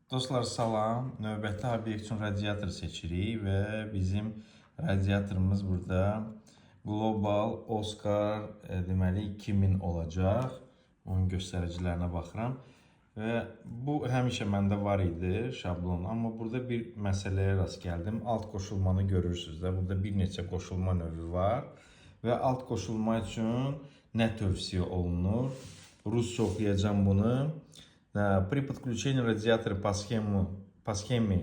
Dostlar salam. Növbəti obyekt üçün radiator seçirik və bizim radiatorumuz burada Global Oscar deməli 2000 olacaq. Onun göstəricilərinə baxıram. Və bu həmişə məndə var idi şablon, amma burada bir məsələyə rast gəldim. Alt qoşulmanı görürsünüz də. Burada bir neçə qoşulma növü var və alt qoşulma üçün nə tövsiyə olunur? Rusca oxuyacağım bunu. При подключении радиатора по схеме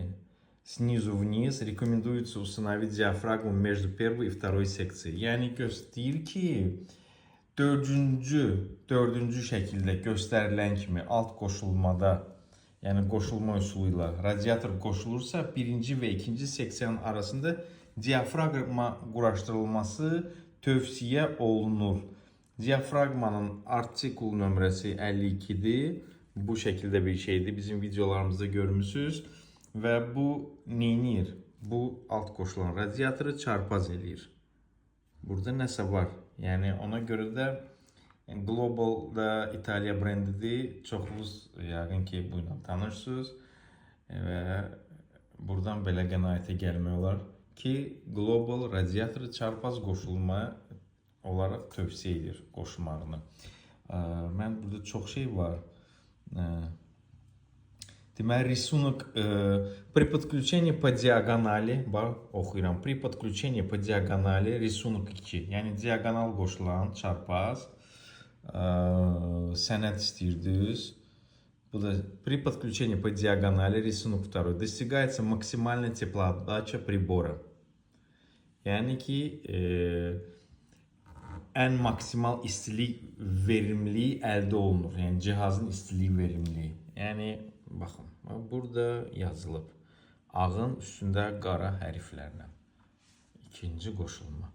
снизу вниз рекомендуется установить диафрагму между первой и второй секцией. Yəni göstərir ki, dördüncü şəkildə göstərilən kimi alt qoşulmada, yəni qoşulma üsulu ilə radiator qoşulursa, birinci və ikinci seksiyanın arasında diafragma quraşdırılması tövsiyə olunur. Diafragmanın artikul nömrəsi 52-dir. Bu şəkildə bir şeydir. Bizim videolarımızda görmüsünüz. Və bu neynir? Bu alt qoşulan radiatoru çarpaz eləyir. Burada nəsə var. Yəni ona görə də Global da İtaliya brendidir. Çoxunuz yəqin ki bu ilə tanırsınız. Və buradan belə qənaətə gəlmək olar ki, Global radiatoru çarpaz qoşulma olaraq tövsiyə edir qoşulmağını. Mən burada çox şey var. Deməli, рисунок при подключении по диагонали, oxuyuram. При подключении по диагонали рисунок 2. Yəni diagonal qoşulan çarpaz sənəd istəyirdiniz. Bu da при подключении по диагонали рисунок 2. Достигается максимальная теплоотдача прибора. Yəni ki, ən maksimal istilik verimliliyi əldə olunur. Yəni cihazın istilik verimliliyi. Yəni baxın, burada yazılıb ağın üstündə qara hərflərlə. İkinci qoşulma.